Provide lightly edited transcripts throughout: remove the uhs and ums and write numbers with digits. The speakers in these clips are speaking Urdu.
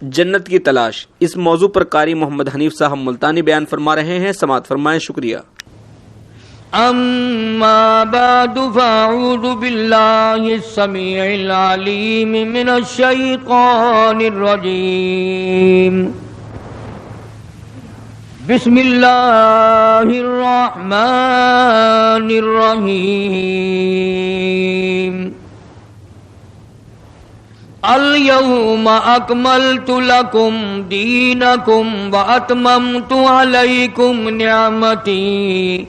جنت کی تلاش، اس موضوع پر قاری محمد حنیف صاحب ملتانی بیان فرما رہے ہیں، سماعت فرمائیں۔ شکریہ۔ اما بعد فاعوذ باللہ السمیع العلیم من الشیطان الرجیم، بسم اللہ الرحمن الرحیم۔ اليوم اکملت لکم دینکم واتممت علیکم نعمتی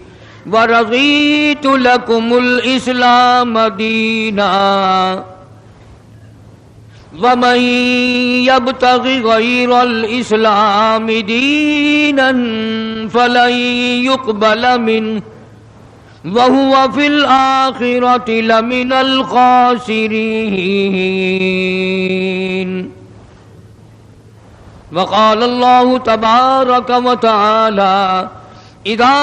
ورضیت لکم الاسلام دینا ومن یبتغ غیر الاسلام دینا فلن یقبل منہ وَهُوَ فِي الْآخِرَةِ لَمِنَ الْخَاسِرِينَ۔ وقال الله تبارك وتعالى إذا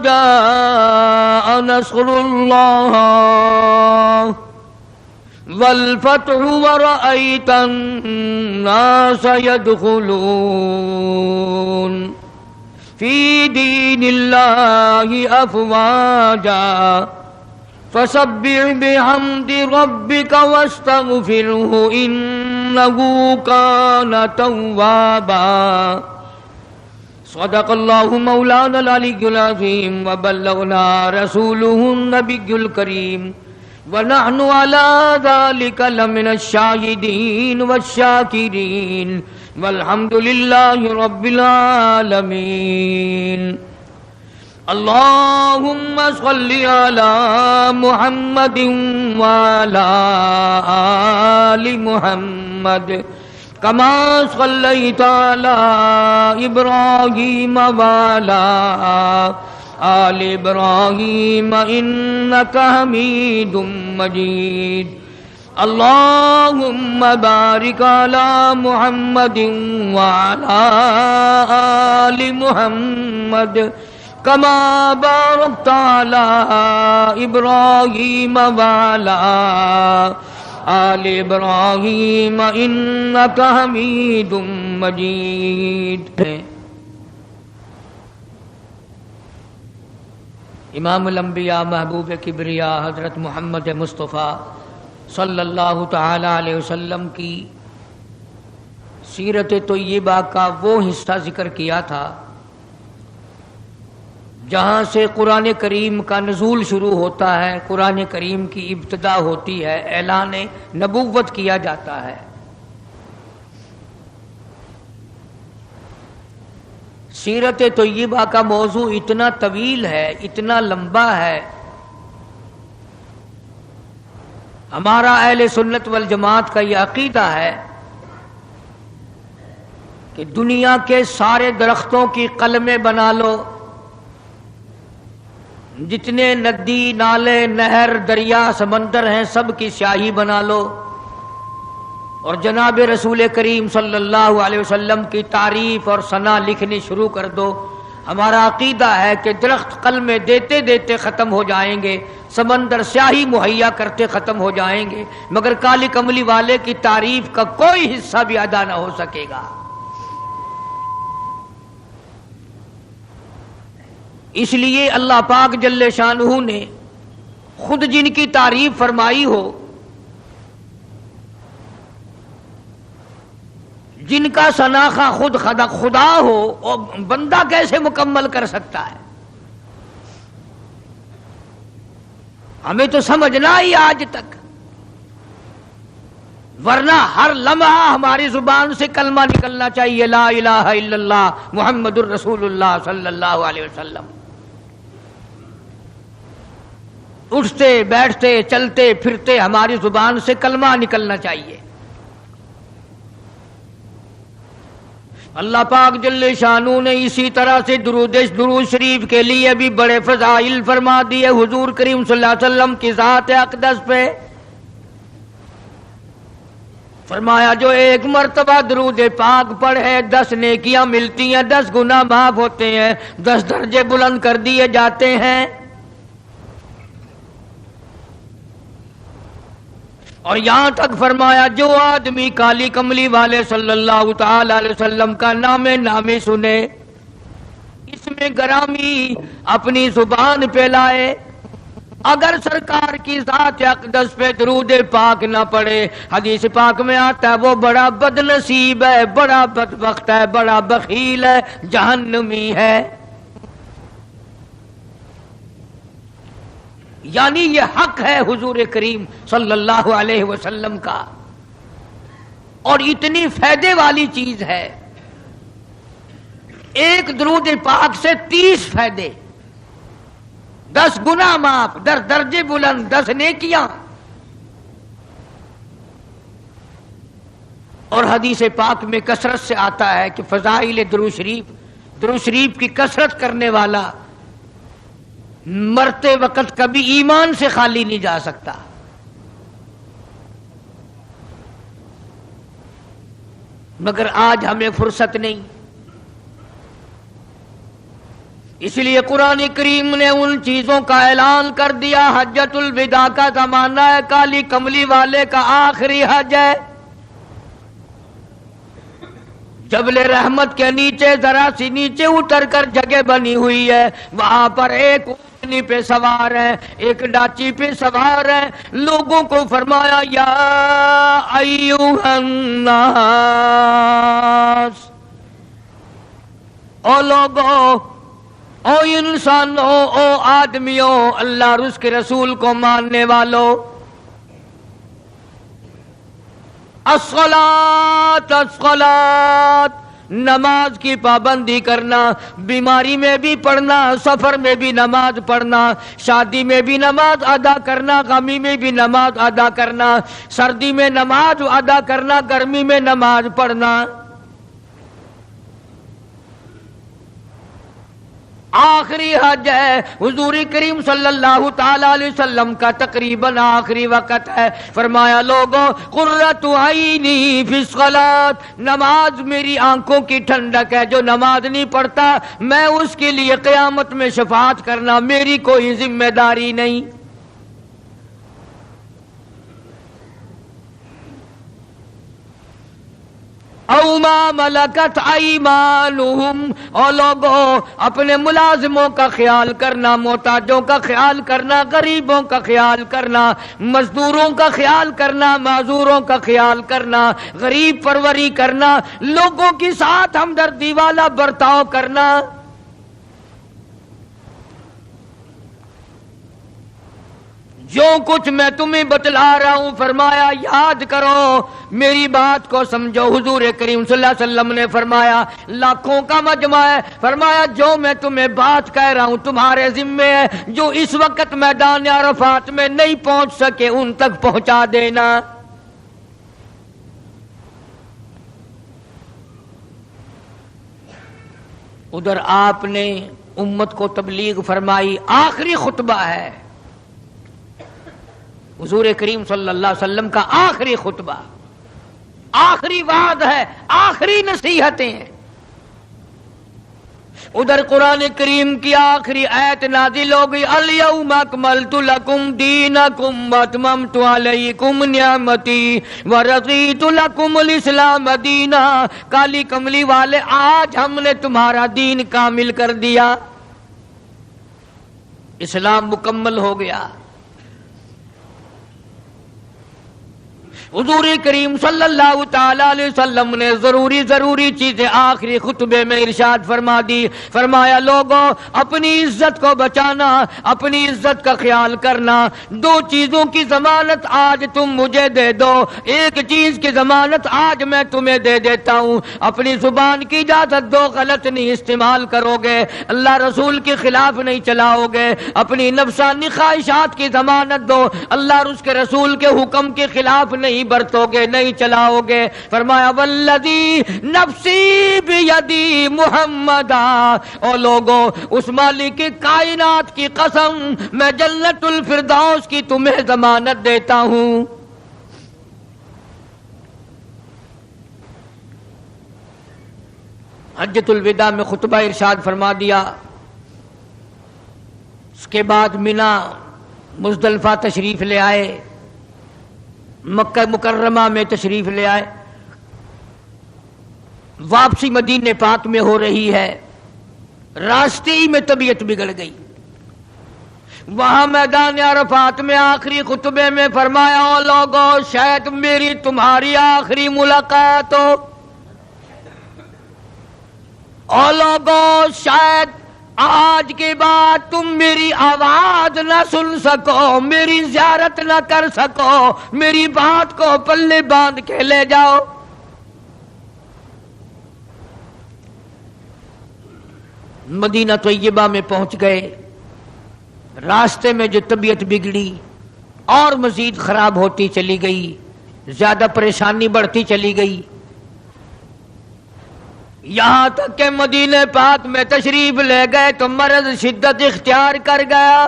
جاء نصر الله والفتح ورأيت الناس يدخلون فی دین اللہ افواجا فسبح بحمد ربک واستغفرہ انہ کان توابا۔ صدق اللہ مولانا العلی العظیم وبلغنا رسولہ النبی الکریم ونحن علی ذلک لمن الشاہدین والشاکرین والحمد للہ رب العالمین۔ اللہم صل علی محمد وعلی آل محمد کما صلیت علی ابراہیم وعلی آل ابراہیم انک حمید مجید۔ اللہم بارک علی محمد وعلی آل محمد کما بارکت علی ابراہیم وعلی آل ابراہیم انک حمید مجید۔ امام الانبیاء محبوب کبریا حضرت محمد مصطفیٰ صلی اللہ تعالی علیہ وسلم کی سیرت طیبہ کا وہ حصہ ذکر کیا تھا جہاں سے قرآن کریم کا نزول شروع ہوتا ہے، قرآن کریم کی ابتدا ہوتی ہے، اعلان نبوت کیا جاتا ہے۔ سیرت طیبہ کا موضوع اتنا طویل ہے، اتنا لمبا ہے، ہمارا اہل سنت والجماعت کا یہ عقیدہ ہے کہ دنیا کے سارے درختوں کی قلمیں بنا لو، جتنے ندی نالے نہر دریا سمندر ہیں سب کی سیاہی بنا لو، اور جناب رسول کریم صلی اللہ علیہ وسلم کی تعریف اور ثنا لکھنی شروع کر دو۔ ہمارا عقیدہ ہے کہ درخت قلمیں دیتے دیتے ختم ہو جائیں گے، سمندر سیاہی مہیا کرتے ختم ہو جائیں گے، مگر کالی کملی والے کی تعریف کا کوئی حصہ بھی ادا نہ ہو سکے گا۔ اس لیے اللہ پاک جل شانہ نے خود جن کی تعریف فرمائی ہو، جن کا شناخہ خود خدا ہو، اور بندہ کیسے مکمل کر سکتا ہے؟ ہمیں تو سمجھنا ہی آج تک، ورنہ ہر لمحہ ہماری زبان سے کلمہ نکلنا چاہیے، لا الہ الا اللہ محمد الرسول اللہ صلی اللہ علیہ وسلم۔ اٹھتے بیٹھتے چلتے پھرتے ہماری زبان سے کلمہ نکلنا چاہیے۔ اللہ پاک جل شانہ نے اسی طرح سے درود شریف کے لیے بھی بڑے فضائل فرما دیے حضور کریم صلی اللہ علیہ وسلم کی ذات اقدس پہ۔ فرمایا جو ایک مرتبہ درود پاک پڑھے 10 نیکیاں ملتی ہیں، 10 گناہ معاف ہوتے ہیں، 10 درجے بلند کر دیے جاتے ہیں۔ اور یہاں تک فرمایا جو آدمی کالی کملی والے صلی اللہ تعالی علیہ وسلم کا نام نامی سنے، اس میں گرامی اپنی زبان پہ لائے، اگر سرکار کی ذات اقدس پہ درود پاک نہ پڑے، حدیث پاک میں آتا ہے وہ بڑا بد نصیب ہے، بڑا بدبخت ہے، بڑا بخیل ہے، جہنمی ہے۔ یعنی یہ حق ہے حضور کریم صلی اللہ علیہ وسلم کا، اور اتنی فائدے والی چیز ہے، ایک درود پاک سے 30 فائدے، 10 گنا معاف، 10 درجے بلند، 10 نیکیاں۔ اور حدیث پاک میں کثرت سے آتا ہے کہ فضائل درود شریف کی کثرت کرنے والا مرتے وقت کبھی ایمان سے خالی نہیں جا سکتا۔ مگر آج ہمیں فرصت نہیں، اس لیے قرآن کریم نے ان چیزوں کا اعلان کر دیا۔ حجۃ الوداع کا زمانہ ہے، کالی کملی والے کا آخری حج ہے۔ جبل رحمت کے نیچے ذرا سی نیچے اتر کر جگہ بنی ہوئی ہے، وہاں پر ایک اونٹنی پہ سوار ہے، ایک ڈاچی پہ سوار ہے، لوگوں کو فرمایا یا ایھا الناس، او لوگو، او انسانوں، او آدمیوں، اللہ اور اس کے رسول کو ماننے والوں، الصلاۃ الصلاۃ، نماز کی پابندی کرنا، بیماری میں بھی پڑھنا، سفر میں بھی نماز پڑھنا، شادی میں بھی نماز ادا کرنا، غمی میں بھی نماز ادا کرنا، سردی میں نماز ادا کرنا، گرمی میں نماز پڑھنا۔ آخری حج ہے، حضور کریم صلی اللہ تعالی علیہ وسلم کا تقریباً آخری وقت ہے۔ فرمایا لوگوں، قرۃ عینی فی الصلاۃ، نماز میری آنکھوں کی ٹھنڈک ہے، جو نماز نہیں پڑھتا میں اس کے لیے قیامت میں شفاعت کرنا میری کوئی ذمہ داری نہیں۔ او ما ملکت ایمانہم، اور لوگوں اپنے ملازموں کا خیال کرنا، محتاجوں کا خیال کرنا، غریبوں کا خیال کرنا، مزدوروں کا خیال کرنا، معذوروں کا خیال کرنا، غریب پروری کرنا، لوگوں کے ساتھ ہمدردی والا برتاؤ کرنا۔ جو کچھ میں تمہیں بتلا رہا ہوں فرمایا یاد کرو، میری بات کو سمجھو۔ حضور کریم صلی اللہ علیہ وسلم نے فرمایا لاکھوں کا مجمع ہے، فرمایا جو میں تمہیں بات کہہ رہا ہوں تمہارے ذمے ہے، جو اس وقت میدان عرفات میں نہیں پہنچ سکے ان تک پہنچا دینا۔ ادھر آپ نے امت کو تبلیغ فرمائی، آخری خطبہ ہے حضور کریم صلی اللہ علیہ وسلم کا، آخری خطبہ، آخری وعد ہے، آخری نصیحتیں ہیں۔ ادھر قرآن کریم کی آخری آیت نازل ہو گئی، الیوم اکملت لکم دینکم واتممت علیکم نعمتی ورضیت لکم الاسلام دینا۔ کالی کملی والے، آج ہم نے تمہارا دین کامل کر دیا، اسلام مکمل ہو گیا۔ حضور کریم صلی اللہ تعالی علیہ وسلم نے ضروری چیزیں آخری خطبے میں ارشاد فرما دی۔ فرمایا لوگوں اپنی عزت کو بچانا، اپنی عزت کا خیال کرنا۔ 2 چیزوں کی ضمانت آج تم مجھے دے دو، ایک چیز کی ضمانت آج میں تمہیں دے دیتا ہوں، اپنی زبان کی اجازت دو، غلط نہیں استعمال کرو گے، اللہ رسول کے خلاف نہیں چلاؤ گے، اپنی نفسانی خواہشات کی ضمانت دو، اللہ اور اس کے رسول کے حکم کے خلاف نہیں برتو گے، نہیں چلاؤ گے۔ فرمایا والذی نفسی بیدی محمدا، او لوگوں اس مالک کائنات کی قسم میں جنت الفردوس کی تمہیں ضمانت دیتا ہوں۔ حجۃ الوداع میں خطبہ ارشاد فرما دیا، اس کے بعد منا مزدلفہ تشریف لے آئے، مکہ مکرمہ میں تشریف لے آئے. واپسی مدینے پاک میں ہو رہی ہے، راستے ہی میں طبیعت بگڑ گئی. وہاں میدان عرفات میں آخری خطبے میں فرمایا، او لوگو شاید میری تمہاری آخری ملاقات ہو. او لوگو شاید آج کے بعد تم میری آواز نہ سن سکو، میری زیارت نہ کر سکو، میری بات کو پلے باندھ کے لے جاؤ. مدینہ طیبہ میں پہنچ گئے. راستے میں جو طبیعت بگڑی اور مزید خراب ہوتی چلی گئی، زیادہ پریشانی بڑھتی چلی گئی، یہاں تک کہ مدینہ پاک میں تشریف لے گئے تو مرض شدت اختیار کر گیا.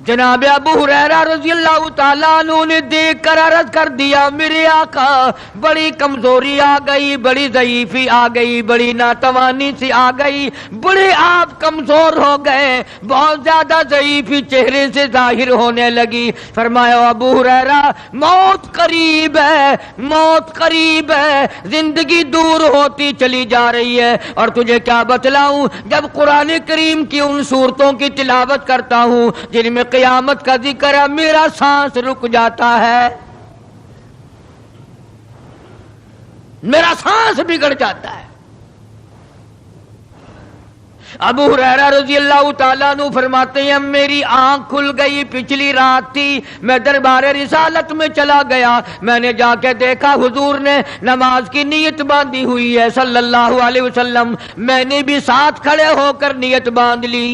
جناب ابو ہریرہ رضی اللہ تعالیٰ عنہ نے دیکھ کر عرض کر دیا، میرے آقا بڑی کمزوری آ گئی، بڑی ضعیفی آ گئی، بڑی ناتوانی سی آ گئی، بڑے آپ کمزور ہو گئے، بہت زیادہ ضعیفی چہرے سے ظاہر ہونے لگی. فرمایا ابو ہریرہ موت قریب ہے، موت قریب ہے، زندگی دور ہوتی چلی جا رہی ہے. اور تجھے کیا بتلاؤں، جب قرآن کریم کی ان صورتوں کی تلاوت کرتا ہوں جن میں قیامت کا ذکر ہے، میرا سانس رک جاتا ہے، میرا سانس بگڑ جاتا ہے. ابو ہریرہ رضی اللہ تعالیٰ عنہ فرماتے ہیں میری آنکھ کھل گئی، پچھلی رات تھی، میں دربار رسالت میں چلا گیا، میں نے جا کے دیکھا حضور نے نماز کی نیت باندھی ہوئی ہے صلی اللہ علیہ وسلم. میں نے بھی ساتھ کھڑے ہو کر نیت باندھ لی.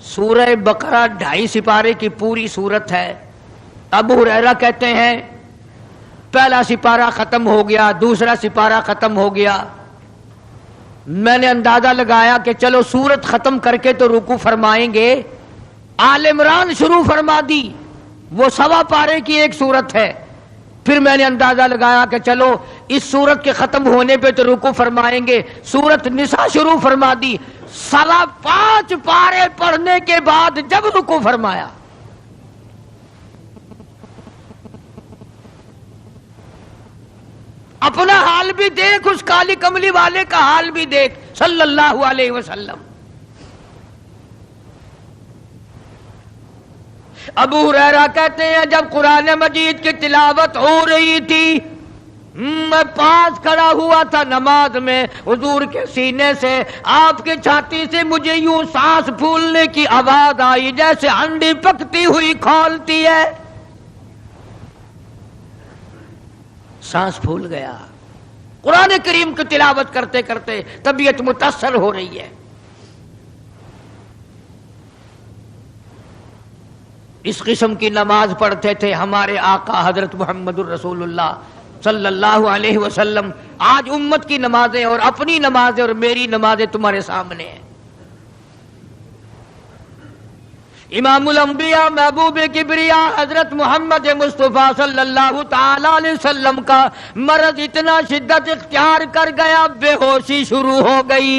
سورہ بقرہ 2.5 سپارے کی پوری سورت ہے. ابو ہریرہ کہتے ہیں پہلا سپارہ ختم ہو گیا، دوسرا سپارہ ختم ہو گیا. میں نے اندازہ لگایا کہ چلو سورت ختم کر کے تو رکوع فرمائیں گے. آل عمران شروع فرما دی، وہ 1.25 پارے کی ایک سورت ہے. پھر میں نے اندازہ لگایا کہ چلو اس سورت کے ختم ہونے پہ تو رکوع فرمائیں گے، سورت نساء شروع فرما دی. 5.25 پارے پڑھنے کے بعد جب رکوع فرمایا، اپنا حال بھی دیکھ، اس کالی کملی والے کا حال بھی دیکھ صلی اللہ علیہ وسلم. ابو ہریرہ کہتے ہیں جب قرآن مجید کی تلاوت ہو رہی تھی، میں پاس کھڑا ہوا تھا نماز میں، حضور کے سینے سے، آپ کی چھاتی سے مجھے یوں سانس پھولنے کی آواز آئی جیسے ہنڈی پکتی ہوئی کھولتی ہے. سانس پھول گیا. قرآن کریم کی تلاوت کرتے کرتے طبیعت متاثر ہو رہی ہے. اس قسم کی نماز پڑھتے تھے ہمارے آقا حضرت محمد الرسول اللہ صلی اللہ علیہ وسلم. آج امت کی نمازیں اور اپنی نمازیں اور میری نمازیں تمہارے سامنے ہیں. امام الانبیاء محبوب کبریا حضرت محمد مصطفیٰ صلی اللہ تعالی علیہ وسلم کا مرض اتنا شدت اختیار کر گیا، بے ہوشی شروع ہو گئی.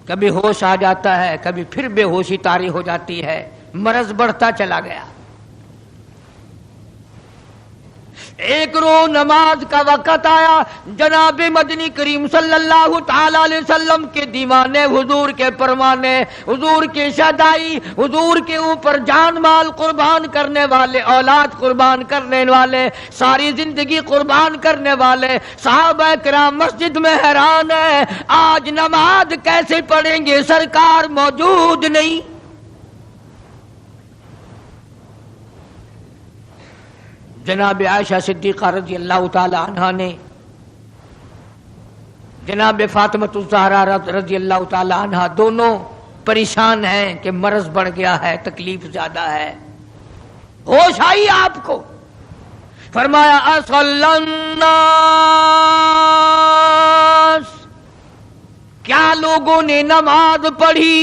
کبھی ہوش آ جاتا ہے، کبھی پھر بے ہوشی طاری ہو جاتی ہے. مرض بڑھتا چلا گیا. ایک روز نماز کا وقت آیا، جناب مدنی کریم صلی اللہ تعالی علیہ وسلم کے دیوانے، حضور کے پروانے، حضور کی شہدائی، حضور کے اوپر جان مال قربان کرنے والے، اولاد قربان کرنے والے، ساری زندگی قربان کرنے والے صحابہ کرام مسجد میں حیران ہیں، آج نماز کیسے پڑھیں گے، سرکار موجود نہیں. جناب عائشہ صدیقہ رضی اللہ تعالی عنہا نے جناب فاطمہ الزہرا رضی اللہ تعالی عنہا دونوں پریشان ہیں کہ مرض بڑھ گیا ہے، تکلیف زیادہ ہے. ہوش آئی آپ کو، فرمایا اصلی الناس، کیا لوگوں نے نماز پڑھی؟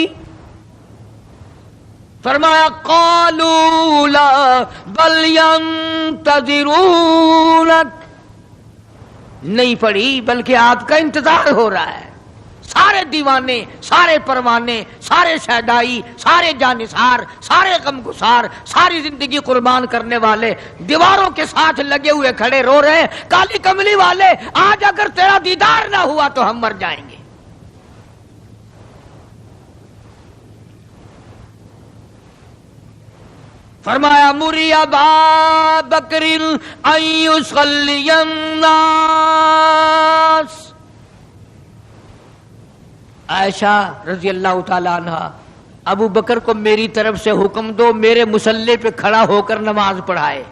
فرمایا قالوا لا بل ينتظرونك، نہیں پڑھی بلکہ آپ کا انتظار ہو رہا ہے. سارے دیوانے، سارے پروانے، سارے شیدائی، سارے جانثار، سارے غم گسار، ساری زندگی قربان کرنے والے دیواروں کے ساتھ لگے ہوئے کھڑے رو رہے ہیں، کالی کملی والے آج اگر تیرا دیدار نہ ہوا تو ہم مر جائیں گے۔ فرمایا مری ابا بکر ان یصلی الناس، عائشہ رضی اللہ تعالی عنہ ابو بکر کو میری طرف سے حکم دو میرے مصلی پہ کھڑا ہو کر نماز پڑھائے،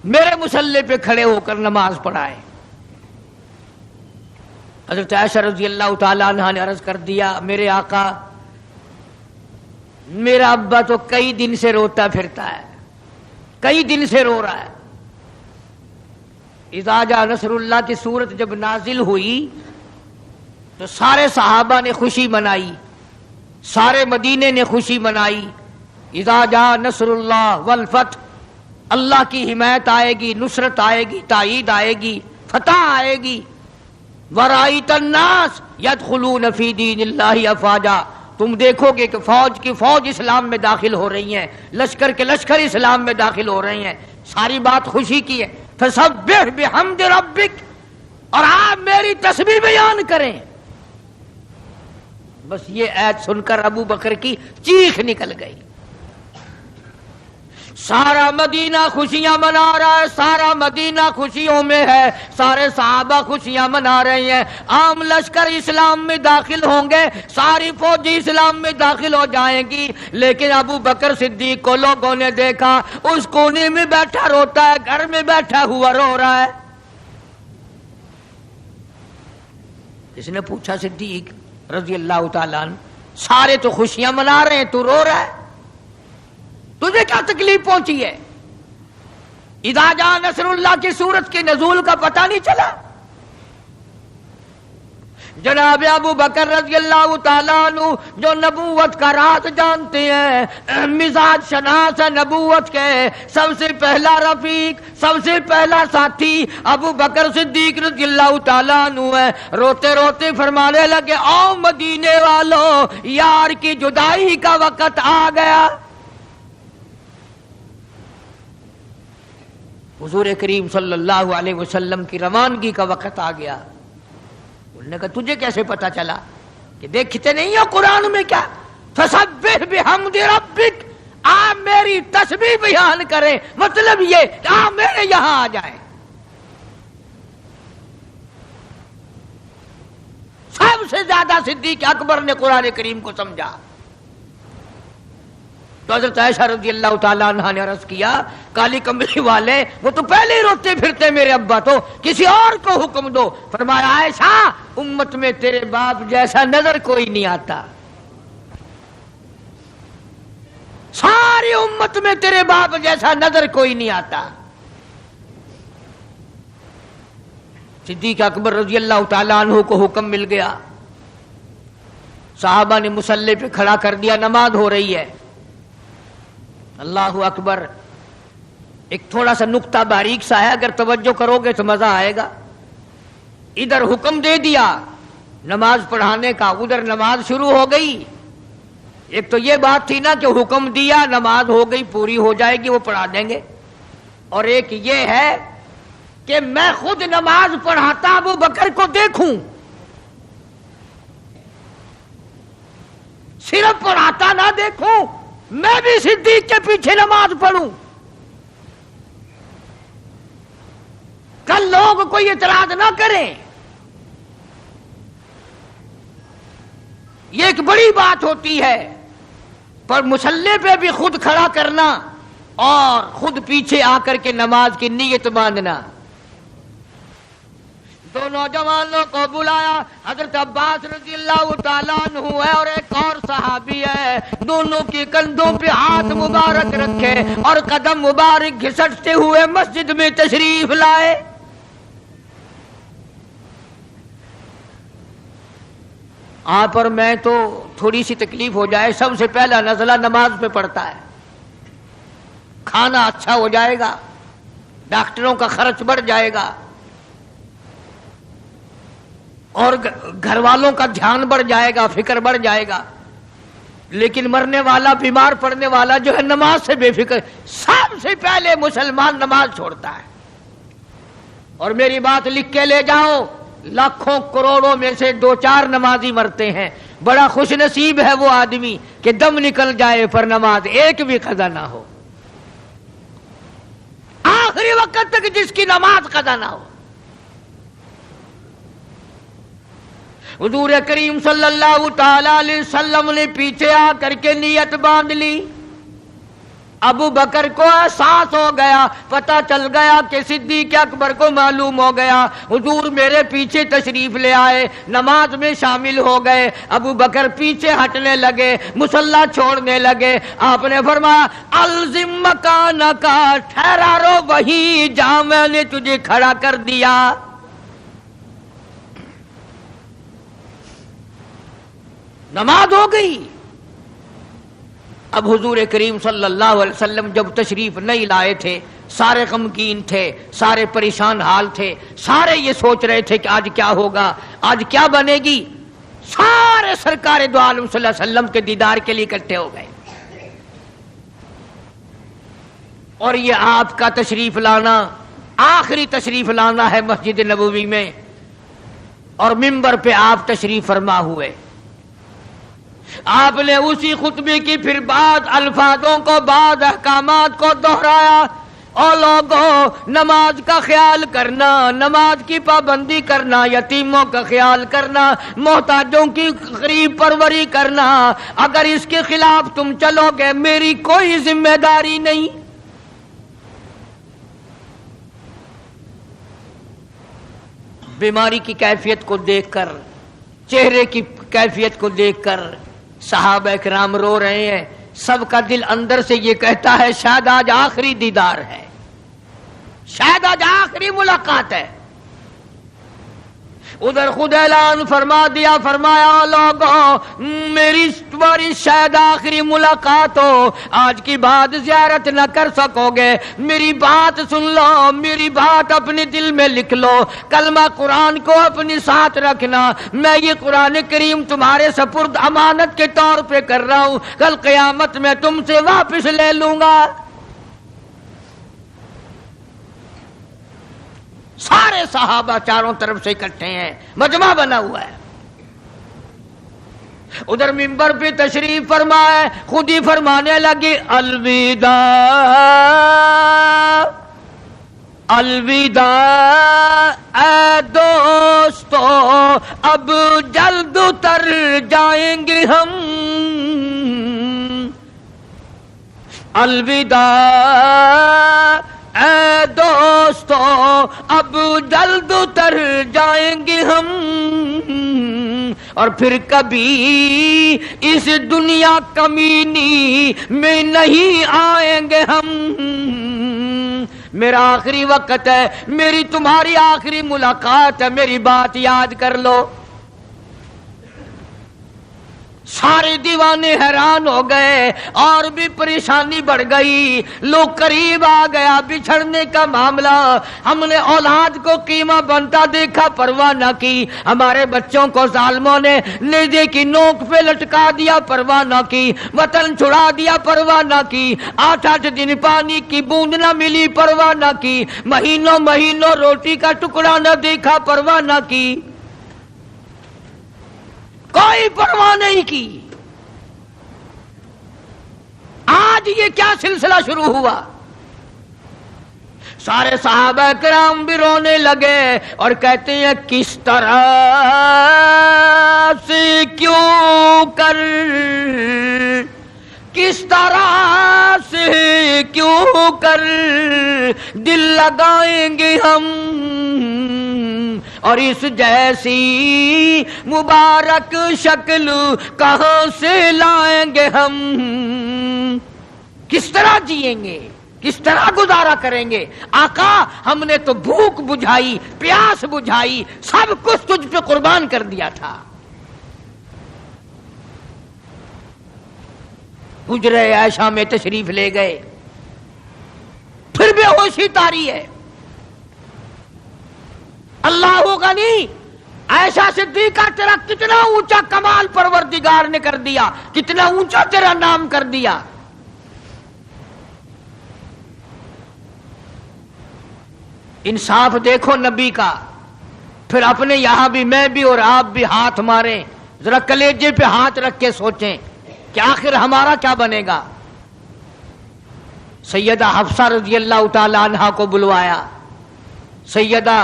میرے مصلی پہ کھڑے ہو کر نماز پڑھائے۔ حضرت عائشہ رضی اللہ تعالی عنہ نے عرض کر دیا میرے آقا میرا ابا تو کئی دن سے روتا پھرتا ہے، کئی دن سے رو رہا ہے۔ اذا جاء نصر اللہ کی صورت جب نازل ہوئی تو سارے صحابہ نے خوشی منائی، سارے مدینے نے خوشی منائی۔ اذا جاء نصر اللہ والفتح، اللہ کی حمایت آئے گی، نصرت آئے گی، تائید آئے گی، فتح آئے گی۔ ورأیت الناس یدخلون فی دین اللہ افواجا، تم دیکھو گے کہ فوج کی فوج اسلام میں داخل ہو رہی ہیں، لشکر کے لشکر اسلام میں داخل ہو رہے ہیں۔ ساری بات خوشی کی ہے۔ فسبح بحمد ربک، اور آپ میری تسبیح بیان کریں۔ بس یہ آیت سن کر ابو بکر کی چیخ نکل گئی۔ سارا مدینہ خوشیاں منا رہا ہے، سارا مدینہ خوشیوں میں ہے، سارے صحابہ خوشیاں منا رہے ہیں۔ عام لشکر اسلام میں داخل ہوں گے، ساری فوجی اسلام میں داخل ہو جائیں گی، لیکن ابو بکر صدیق کو لوگوں نے دیکھا اس کونے میں بیٹھا روتا ہے، گھر میں بیٹھا ہوا رو رہا ہے۔ اس نے پوچھا صدیق رضی اللہ تعالیٰ عنہ سارے تو خوشیاں منا رہے ہیں، تو رو رہا ہے، تجھے کیا تکلیف پہنچی ہے؟ اذا جاء نصر اللہ کی سورت کے نزول کا پتہ نہیں چلا؟ جناب ابو بکر رضی اللہ تعالیٰ عنہ جو نبوت کا راز جانتے ہیں، مزاج شناس ہے نبوت کے، سب سے پہلا رفیق، سب سے پہلا ساتھی ابو بکر صدیق رضی اللہ تعالیٰ عنہ ہے۔ روتے روتے فرمانے لگے آؤ مدینے والوں، یار کی جدائی کا وقت آ گیا۔ حضور کریم صلی اللہ علیہ وسلم کی روانگی کا وقت آ گیا۔ انہوں نے کہا تجھے کیسے پتا چلا؟ کہ دیکھتے نہیں ہو قرآن میں کیا؟ فسبح بحمد ربک، آپ میری تسبیح بیان کریں، مطلب یہ آپ میرے یہاں آ جائیں۔ سب سے زیادہ صدیق اکبر نے قرآن کریم کو سمجھا۔ تو حضرت عائشہ رضی اللہ تعالیٰ عنہ نے عرض کیا کالی کملی والے وہ تو پہلے ہی روتے پھرتے میرے ابا، تو کسی اور کو حکم دو۔ فرمایا عائشہ امت میں تیرے باپ جیسا نظر کوئی نہیں آتا، ساری امت میں تیرے باپ جیسا نظر کوئی نہیں آتا۔ صدیق اکبر رضی اللہ تعالیٰ عنہ کو حکم مل گیا، صحابہ نے مصلی پہ کھڑا کر دیا، نماز ہو رہی ہے۔ اللہ اکبر، ایک تھوڑا سا نقطہ باریک سا ہے، اگر توجہ کرو گے تو مزہ آئے گا۔ ادھر حکم دے دیا نماز پڑھانے کا، ادھر نماز شروع ہو گئی۔ ایک تو یہ بات تھی نا کہ حکم دیا نماز ہو گئی، پوری ہو جائے گی، وہ پڑھا دیں گے، اور ایک یہ ہے کہ میں خود نماز پڑھاتا ابو بکر کو دیکھوں، صرف پڑھاتا نہ دیکھوں، میں بھی صدیق کے پیچھے نماز پڑھوں۔ کل لوگ کوئی اعتراض نہ کریں، یہ ایک بڑی بات ہوتی ہے، پر مصلی پہ بھی خود کھڑا کرنا اور خود پیچھے آ کر کے نماز کی نیت باندھنا۔ دو نوجوانوں کو بلایا، حضرت عباس رضی اللہ تعالیٰ عنہ ہے اور ایک اور صحابی ہے، دونوں کے کندھوں پہ ہاتھ مبارک رکھے اور قدم مبارک گھسٹتے ہوئے مسجد میں تشریف لائے۔ آپ اور میں تو تھوڑی سی تکلیف ہو جائے سب سے پہلا نزلہ نماز پہ پڑتا ہے، کھانا اچھا ہو جائے گا، ڈاکٹروں کا خرچ بڑھ جائے گا، اور گھر والوں کا دھیان بڑھ جائے گا، فکر بڑھ جائے گا، لیکن مرنے والا، بیمار پڑنے والا جو ہے نماز سے بے فکر. سب سے پہلے مسلمان نماز چھوڑتا ہے. اور میری بات لکھ کے لے جاؤ، لاکھوں کروڑوں میں سے 2-4 نمازی مرتے ہیں. بڑا خوش نصیب ہے وہ آدمی کہ دم نکل جائے پر نماز ایک بھی قضا نہ ہو، آخری وقت تک جس کی نماز قضا نہ ہو. حضور کریم صلی اللہ تعالی علیہ وسلم نے پیچھے آ کر کے نیت باندھ لی. ابو بکر کو احساس ہو گیا، پتہ چل گیا کہ صدیق اکبر کو معلوم ہو گیا. حضور میرے پیچھے تشریف لے آئے، نماز میں شامل ہو گئے. ابو بکر پیچھے ہٹنے لگے، مصلی چھوڑنے لگے. آپ نے فرمایا الزم مکانک، ٹھہرا رو وہیں جہاں میں نے تجھے کھڑا کر دیا. نماز ہو گئی. اب حضور کریم صلی اللہ علیہ وسلم جب تشریف نہیں لائے تھے، سارے غمگین تھے، سارے پریشان حال تھے، سارے یہ سوچ رہے تھے کہ آج کیا ہوگا، آج کیا بنے گی. سارے سرکار دو عالم صلی اللہ علیہ وسلم کے دیدار کے لیے اکٹھے ہو گئے. اور یہ آپ کا تشریف لانا، آخری تشریف لانا ہے مسجد نبوی میں، اور منبر پہ آپ تشریف فرما ہوئے. آپ نے اسی خطبے کی پھر بعد الفاظوں کو، بعد احکامات کو دہرایا. اور لوگوں، نماز کا خیال کرنا، نماز کی پابندی کرنا، یتیموں کا خیال کرنا، محتاجوں کی غریب پروری کرنا، اگر اس کے خلاف تم چلو گے میری کوئی ذمہ داری نہیں. بیماری کی کیفیت کو دیکھ کر، چہرے کی کیفیت کو دیکھ کر صحابہ کرام رو رہے ہیں. سب کا دل اندر سے یہ کہتا ہے شاید آج آخری دیدار ہے، شاید آج آخری ملاقات ہے. ادھر خود اعلان فرما دیا، فرمایا لوگوں میری تمہاری شاید آخری ملاقات ہو، آج کی بعد زیارت نہ کر سکو گے. میری بات سن لو، میری بات اپنے دل میں لکھ لو، کلمہ قرآن کو اپنے ساتھ رکھنا. میں یہ قرآن کریم تمہارے سپرد امانت کے طور پہ کر رہا ہوں، کل قیامت میں تم سے واپس لے لوں گا. سارے صحابہ چاروں طرف سے اکٹھے ہیں، مجمع بنا ہوا ہے. ادھر منبر پہ تشریف فرمائے، خود ہی فرمانے لگی الوداع الوداع اے دوستو، اب جلد اتر جائیں گے ہم. الوداع اے دوستو، اب جلد اتر جائیں گے ہم، اور پھر کبھی اس دنیا کمینی میں نہیں آئیں گے ہم. میرا آخری وقت ہے، میری تمہاری آخری ملاقات ہے، میری بات یاد کر لو. سارے دیوانے حیران ہو گئے، اور بھی پریشانی بڑھ گئی. لوگ قریب آ گیا بچھڑنے کا معاملہ. ہم نے اولاد کو قیمہ بنتا دیکھا، پرواہ نہ کی. ہمارے بچوں کو ظالموں نے نیزے کی نوک پہ لٹکا دیا، پرواہ نہ کی. وطن چھڑا دیا، پرواہ نہ کی. 8 دن پانی کی بوند نہ ملی، پرواہ نہ کی. مہینوں مہینوں روٹی کا ٹکڑا نہ دیکھا، پرواہ نہ کی. کوئی پرواہ نہیں کی. آج یہ کیا سلسلہ شروع ہوا؟ سارے صحابہ کرام بھی رونے لگے اور کہتے ہیں کس طرح سے کیوں کر، کس طرح سے کیوں کر دل لگائیں گے ہم، اور اس جیسی مبارک شکل کہاں سے لائیں گے ہم. کس طرح جئیں گے، کس طرح گزارا کریں گے؟ آقا ہم نے تو بھوک بجھائی، پیاس بجھائی، سب کچھ تجھ پہ قربان کر دیا تھا. حجرہ عائشہ میں تشریف لے گئے، پھر بے ہوشی طاری ہے. اللہ غنی عائشہ صدیقہ تیرا کتنا اونچا کمال پروردگار نے کر دیا، کتنا اونچا تیرا نام کر دیا۔ انصاف دیکھو نبی کا، پھر اپنے یہاں بھی میں بھی اور آپ بھی ہاتھ ماریں، ذرا کلیجے پہ ہاتھ رکھ کے سوچیں کہ آخر ہمارا کیا بنے گا۔ سیدہ حفصہ رضی اللہ تعالی عنہا کو بلوایا، سیدہ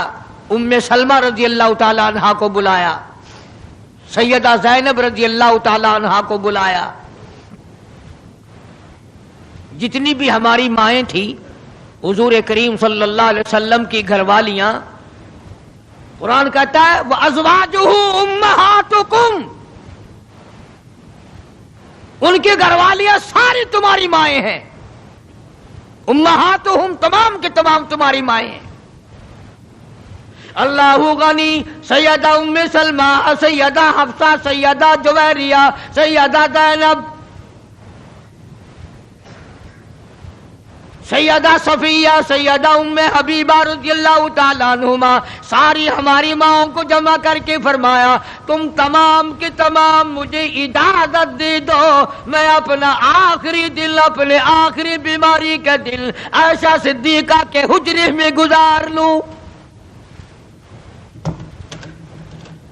ام سلمہ رضی اللہ تعالی عنہا کو بلایا، سیدہ زینب رضی اللہ تعالی عنہا کو بلایا، جتنی بھی ہماری مائیں تھیں، حضور کریم صلی اللہ علیہ وسلم کی گھر والیاں، قرآن کہتا ہے وَأَزْوَاجُهُ أُمَّهَاتُكُمْ، ان کی گھر والیاں ساری تمہاری مائیں ہیں، امہاتہم تمام کے تمام تمہاری مائیں ہیں۔ اللہ غنی، سیدہ ام سلمہ، سیدہ حفصہ، سیدہ جویریہ، سیدہ زینب، سیدہ صفیہ، سیدہ ام حبیبہ رضی اللہ تعالیٰ عنہما، ساری ہماری ماؤں کو جمع کر کے فرمایا تم تمام کے تمام مجھے اجازت دے دو، میں اپنا آخری دل، اپنے آخری بیماری کا دل عائشہ صدیقہ کے حجرے میں گزار لوں،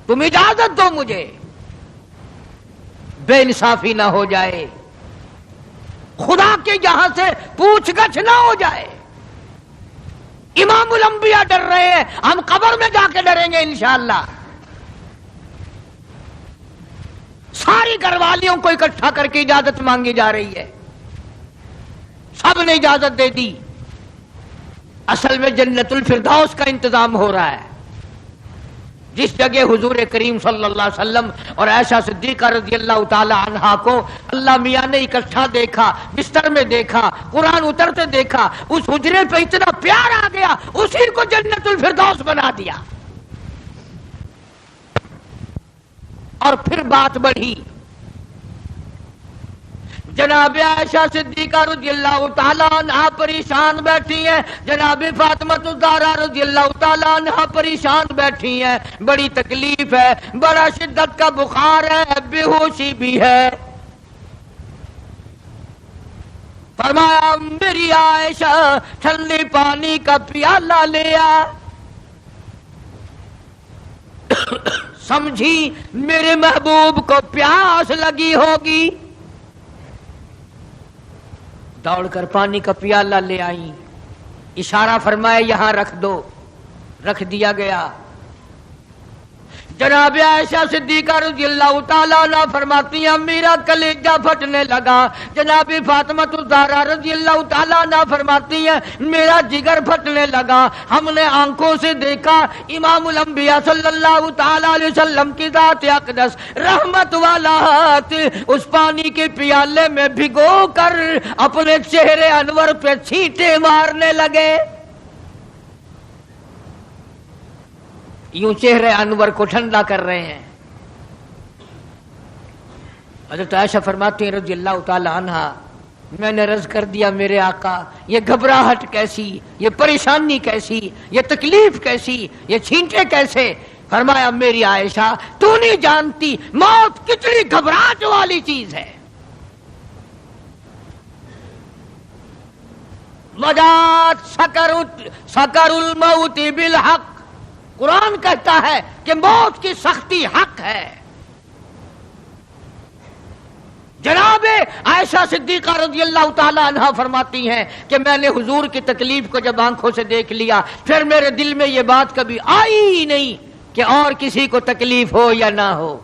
تم اجازت دو مجھے، بے انصافی نہ ہو جائے، خدا کے یہاں سے پوچھ گچھ نہ ہو جائے۔ امام الانبیاء ڈر رہے ہیں، ہم قبر میں جا کے ڈریں گے انشاءاللہ۔ ساری گھر والیوں کو اکٹھا کر کے اجازت مانگی جا رہی ہے، سب نے اجازت دے دی۔ اصل میں جنت الفردوس کا انتظام ہو رہا ہے، جس جگہ حضور کریم صلی اللہ علیہ وسلم اور عائشہ صدیقہ رضی اللہ تعالی عنہا کو اللہ میاں نے اکٹھا دیکھا، بستر میں دیکھا، قرآن اترتے دیکھا، اس حجرے پہ اتنا پیار آ گیا، اسی کو جنت الفردوس بنا دیا۔ اور پھر بات بڑھی، جناب عائشہ صدیقہ رضی اللہ تعالیٰ عنہا پریشان بیٹھی ہیں، جناب فاطمہ الزہرا رضی اللہ تعالیٰ عنہا پریشان بیٹھی ہیں، بڑی تکلیف ہے، بڑا شدت کا بخار ہے، بے ہوشی بھی ہے۔ فرمایا میری عائشہ ٹھنڈے پانی کا پیالہ لے آ، سمجھی میرے محبوب کو پیاس لگی ہوگی، دوڑ کر پانی کا پیالہ لے آئی، اشارہ فرمایا یہاں رکھ دو، رکھ دیا گیا۔ جناب عائشہ صدیقہ رضی اللہ تعالیٰ عنہ فرماتی ہیں میرا کلیجہ پھٹنے لگا، جناب فاطمہ الزہرا رضی اللہ تعالیٰ عنہ فرماتی ہیں میرا جگر پھٹنے لگا۔ ہم نے آنکھوں سے دیکھا امام الانبیاء صلی اللہ تعالیٰ علیہ وسلم کی ذات اقدس رحمت والا ہاتھ اس پانی کے پیالے میں بھگو کر اپنے چہرے انور پہ چھینٹے مارنے لگے، یوں چہرے انور کو ٹھنڈا کر رہے ہیں۔ حضرت عائشہ فرماتی ہیں رضی اللہ تعالی عنہا میں نے عرض کر دیا میرے آقا یہ گھبراہٹ کیسی، یہ پریشانی کیسی، یہ تکلیف کیسی، یہ چھینٹے کیسے؟ فرمایا میری عائشہ تو نہیں جانتی موت کتنی گھبراہٹ والی چیز ہے۔ وجات سکر الموت بالحق، قرآن کہتا ہے کہ موت کی سختی حق ہے۔ جناب عائشہ صدیقہ رضی اللہ تعالی عنہا فرماتی ہیں کہ میں نے حضور کی تکلیف کو جب آنکھوں سے دیکھ لیا پھر میرے دل میں یہ بات کبھی آئی ہی نہیں کہ اور کسی کو تکلیف ہو یا نہ ہو۔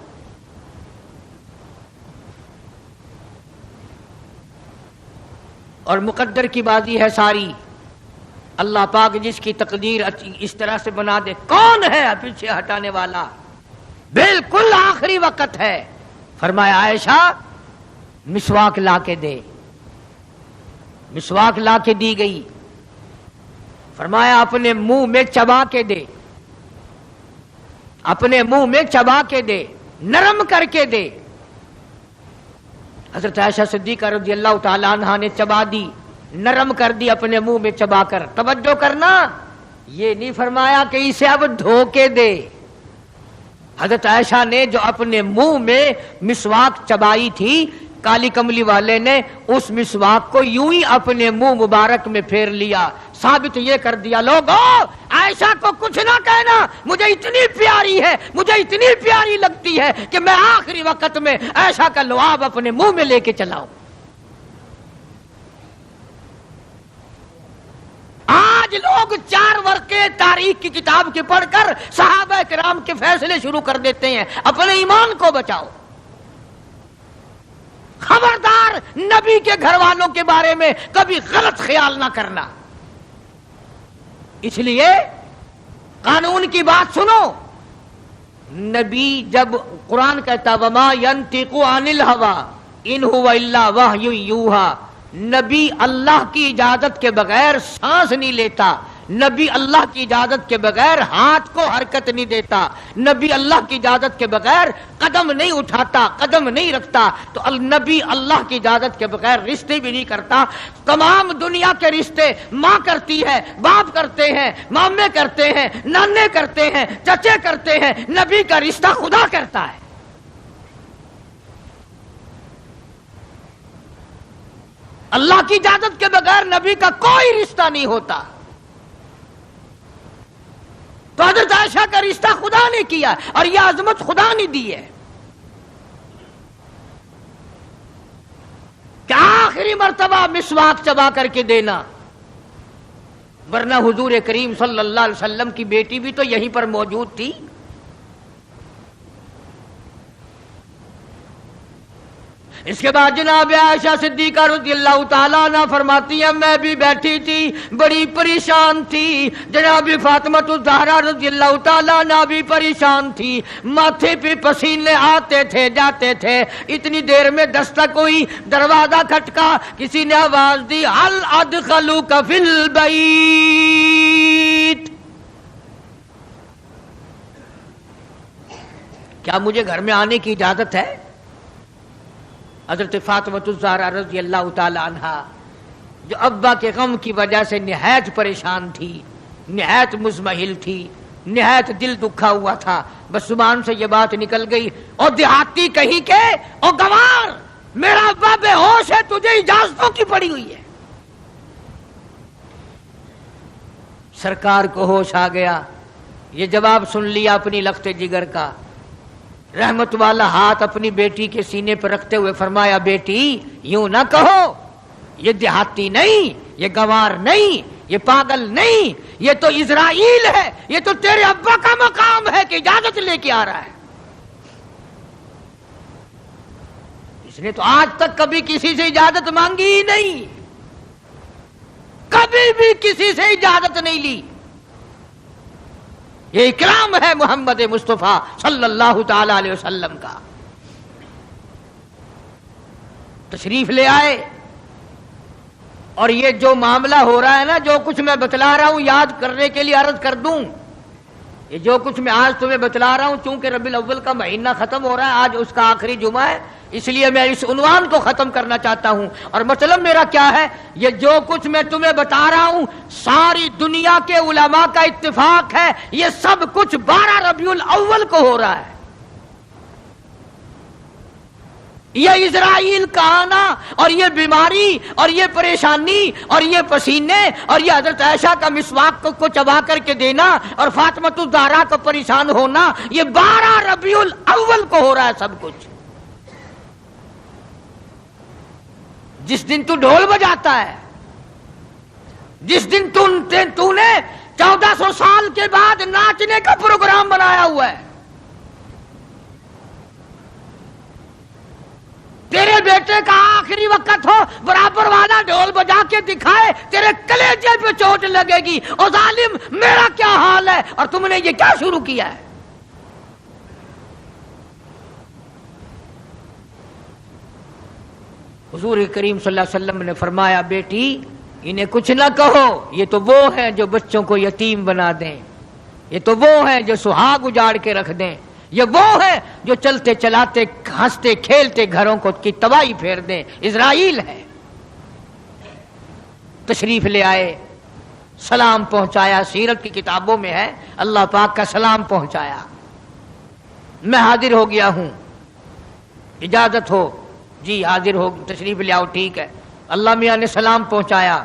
اور مقدر کی بازی ہے ساری، اللہ پاک جس کی تقدیر اس طرح سے بنا دے، کون ہے پیچھے ہٹانے والا؟ بالکل آخری وقت ہے۔ فرمایا عائشہ مسواک لا کے دے، مسواک لا کے دی گئی۔ فرمایا اپنے منہ میں چبا کے دے، اپنے منہ میں چبا کے دے، نرم کر کے دے۔ حضرت عائشہ صدیقہ رضی اللہ تعالی عنہا نے چبا دی، نرم کر دی اپنے منہ میں چبا کر۔ توجہ کرنا، یہ نہیں فرمایا کہ اسے اب دھو کے دے، حضرت عائشہ نے جو اپنے منہ میں مسواک چبائی تھی، کالی کملی والے نے اس مسواک کو یوں ہی اپنے منہ مبارک میں پھیر لیا، ثابت یہ کر دیا لوگوں عائشہ کو کچھ نہ کہنا، مجھے اتنی پیاری ہے، مجھے اتنی پیاری لگتی ہے کہ میں آخری وقت میں عائشہ کا لعاب اپنے منہ میں لے کے چلاؤں۔ آج لوگ 4 ورقے تاریخ کی کتاب کے پڑھ کر صحابہ کرام کے فیصلے شروع کر دیتے ہیں۔ اپنے ایمان کو بچاؤ، خبردار نبی کے گھر والوں کے بارے میں کبھی غلط خیال نہ کرنا۔ اس لیے قانون کی بات سنو، نبی جب قرآن کہتا وما ينطق عن الهوى ان هو الا وحی یوحی، نبی اللہ کی اجازت کے بغیر سانس نہیں لیتا، نبی اللہ کی اجازت کے بغیر ہاتھ کو حرکت نہیں دیتا، نبی اللہ کی اجازت کے بغیر قدم نہیں اٹھاتا، قدم نہیں رکھتا، تو نبی اللہ کی اجازت کے بغیر رشتے بھی نہیں کرتا۔ تمام دنیا کے رشتے ماں کرتی ہے، باپ کرتے ہیں، مامے کرتے ہیں، نانے کرتے ہیں، چچے کرتے ہیں، نبی کا رشتہ خدا کرتا ہے۔ اللہ کی اجازت کے بغیر نبی کا کوئی رشتہ نہیں ہوتا۔ تو حضرت عائشہ کا رشتہ خدا نے کیا اور یہ عظمت خدا نے دی ہے کہ آخری مرتبہ مسواک چبا کر کے دینا، ورنہ حضور کریم صلی اللہ علیہ وسلم کی بیٹی بھی تو یہیں پر موجود تھی۔ اس کے بعد جناب عائشہ صدیقہ رضی اللہ تعالیٰ عنہ فرماتی ہیں میں بھی بیٹھی تھی، بڑی پریشان تھی، جناب فاطمہ الزہرا رضی اللہ تعالیٰ عنہ بھی پریشان تھی، ماتھے پہ پسینے آتے تھے جاتے تھے۔ اتنی دیر میں دستک ہوئی، دروازہ کھٹکا، کسی نے آواز دی هل ادخلوک فی البیت، کیا مجھے گھر میں آنے کی اجازت ہے؟ حضرت فاطمہ الزہرا رضی اللہ تعالی عنہا جو ابا کے غم کی وجہ سے نہایت پریشان تھی، نہایت مزمحل تھی، نہایت دل دکھا ہوا تھا، بس زبان سے یہ بات نکل گئی اور دیہاتی کہیں کہ او گوار میرا ابا بے ہوش ہے، تجھے اجازتوں کی پڑی ہوئی ہے۔ سرکار کو ہوش آ گیا، یہ جواب سن لیا اپنی لخت جگر کا، رحمت والا ہاتھ اپنی بیٹی کے سینے پر رکھتے ہوئے فرمایا بیٹی یوں نہ کہو، یہ دیہاتی نہیں، یہ گوار نہیں، یہ پاگل نہیں، یہ تو اسرائیل ہے، یہ تو تیرے ابا کا مقام ہے کہ اجازت لے کے آ رہا ہے۔ اس نے تو آج تک کبھی کسی سے اجازت مانگی ہی نہیں، کبھی بھی کسی سے اجازت نہیں لی۔ یہ اکرام ہے محمد مصطفیٰ صلی اللہ تعالی علیہ وسلم کا۔ تشریف لے آئے اور یہ جو معاملہ ہو رہا ہے نا، جو کچھ میں بتلا رہا ہوں یاد کرنے کے لیے عرض کر دوں، یہ جو کچھ میں آج تمہیں بتلا رہا ہوں، چونکہ ربیع الاول کا مہینہ ختم ہو رہا ہے، آج اس کا آخری جمعہ ہے، اس لیے میں اس عنوان کو ختم کرنا چاہتا ہوں۔ اور مطلب میرا کیا ہے، یہ جو کچھ میں تمہیں بتا رہا ہوں ساری دنیا کے علماء کا اتفاق ہے، یہ سب کچھ 12 ربیع الاول کو ہو رہا ہے۔ یہ اسرائیل کا آنا اور یہ بیماری اور یہ پریشانی اور یہ پسینے اور یہ حضرت عائشہ کا مسواک کو چبا کر کے دینا اور فاطمہ الزہرا کو پریشان ہونا، یہ 12 ربیع الاول کو ہو رہا ہے سب کچھ۔ جس دن تو ڈھول بجاتا ہے، جس دن تو نے 1400 سال کے بعد ناچنے کا پروگرام بنایا ہوا ہے، تیرے بیٹے کا آخری وقت ہو، برابر والا ڈھول بجا کے دکھائے، تیرے کلیجے پہ چوٹ لگے گی، او ظالم میرا کیا حال ہے اور تم نے یہ کیا شروع کیا ہے؟ حضور کریم صلی اللہ علیہ وسلم نے فرمایا بیٹی انہیں کچھ نہ کہو، یہ تو وہ ہیں جو بچوں کو یتیم بنا دیں، یہ تو وہ ہیں جو سہاگ اجاڑ کے رکھ دیں، یہ وہ ہیں جو چلتے چلاتے ہنستے کھیلتے گھروں کو کی تباہی پھیر دیں، اسرائیل ہے۔ تشریف لے آئے، سلام پہنچایا، سیرت کی کتابوں میں ہے اللہ پاک کا سلام پہنچایا۔ میں حاضر ہو گیا ہوں، اجازت ہو؟ جی حاضر ہو، تشریف لے آؤ۔ ٹھیک ہے۔ اللہ میاں نے سلام پہنچایا،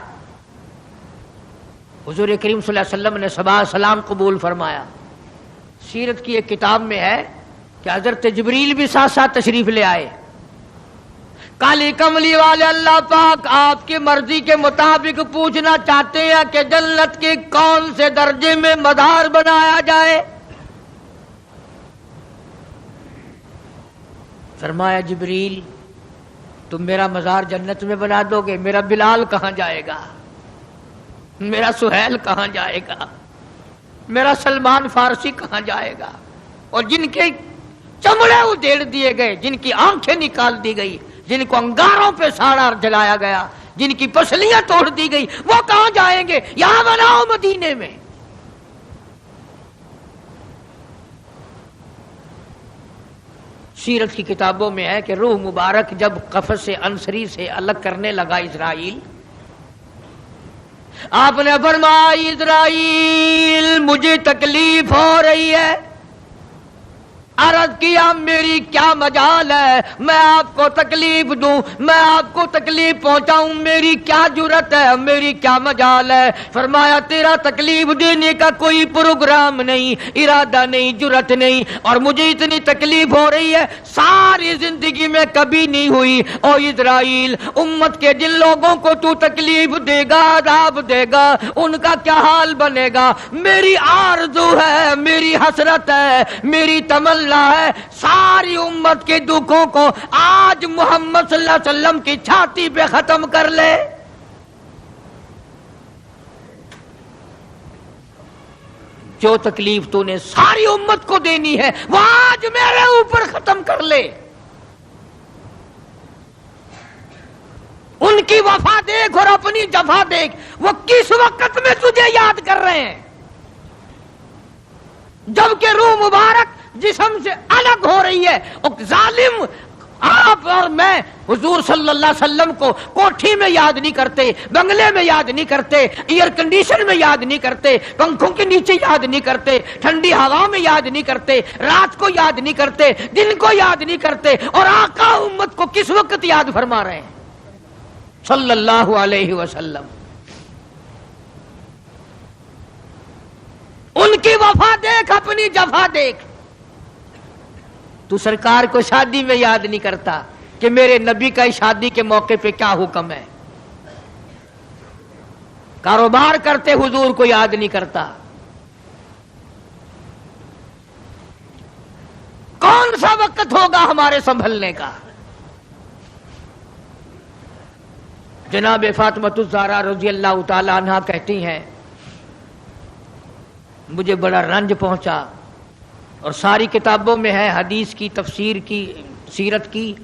حضور کریم صلی اللہ علیہ وسلم نے صبا سلام قبول فرمایا۔ سیرت کی ایک کتاب میں ہے کہ حضرت جبریل بھی ساتھ ساتھ تشریف لے آئے۔ کالی کملی والے اللہ پاک آپ کی مرضی کے مطابق پوچھنا چاہتے ہیں کہ جنت کے کون سے درجے میں مدار بنایا جائے؟ فرمایا جبریل تم میرا مزار جنت میں بنا دو گے، میرا بلال کہاں جائے گا؟ میرا سہیل کہاں جائے گا؟ میرا سلمان فارسی کہاں جائے گا؟ اور جن کے چمڑے ادھیڑ دیے گئے، جن کی آنکھیں نکال دی گئی، جن کو انگاروں پہ ساڑا جلایا گیا، جن کی پسلیاں توڑ دی گئی، وہ کہاں جائیں گے؟ یہاں بناؤ مدینے میں۔ سیرت کی کتابوں میں ہے کہ روح مبارک جب قفس عنصری سے الگ کرنے لگا اسرائیل، آپ نے فرمایا اسرائیل مجھے تکلیف ہو رہی ہے۔ عرض کیا میری کیا مجال ہے میں آپ کو تکلیف دوں، میں آپ کو تکلیف پہنچاؤں، میری کیا جرت ہے، میری کیا مجال ہے؟ فرمایا تیرا تکلیف دینے کا کوئی پروگرام نہیں، ارادہ نہیں، جرت نہیں، اور مجھے اتنی تکلیف ہو رہی ہے ساری زندگی میں کبھی نہیں ہوئی۔ او اسرائیل، امت کے جن لوگوں کو تو تکلیف دے گا، عذاب دے گا، ان کا کیا حال بنے گا؟ میری آرزو ہے، میری حسرت ہے، میری تمنا ہے ساری امت کے دکھوں کو آج محمد صلی اللہ علیہ وسلم کی چھاتی پہ ختم کر لے۔ جو تکلیف تو نے ساری امت کو دینی ہے وہ آج میرے اوپر ختم کر لے۔ ان کی وفا دیکھ اور اپنی جفا دیکھ، وہ کس وقت میں تجھے یاد کر رہے ہیں جبکہ روح مبارک جسم سے الگ ہو رہی ہے۔ ظالم آپ اور میں حضور صلی اللہ علیہ وسلم کو کوٹھی میں یاد نہیں کرتے، بنگلے میں یاد نہیں کرتے، ایئر کنڈیشن میں یاد نہیں کرتے، پنکھوں کے نیچے یاد نہیں کرتے، ٹھنڈی ہوا میں یاد نہیں کرتے، رات کو یاد نہیں کرتے، دن کو یاد نہیں کرتے، اور آقا امت کو کس وقت یاد فرما رہے ہیں صلی اللہ علیہ وسلم۔ ان کی وفا دیکھ، اپنی جفا دیکھ۔ تو سرکار کو شادی میں یاد نہیں کرتا کہ میرے نبی کا شادی کے موقع پہ کیا حکم ہے۔ کاروبار کرتے حضور کو یاد نہیں کرتا۔ کون سا وقت ہوگا ہمارے سنبھلنے کا؟ جناب فاطمۃ الزہرا رضی اللہ تعالی عنہا کہتی ہیں مجھے بڑا رنج پہنچا، اور ساری کتابوں میں ہے حدیث کی، تفسیر کی، سیرت کی۔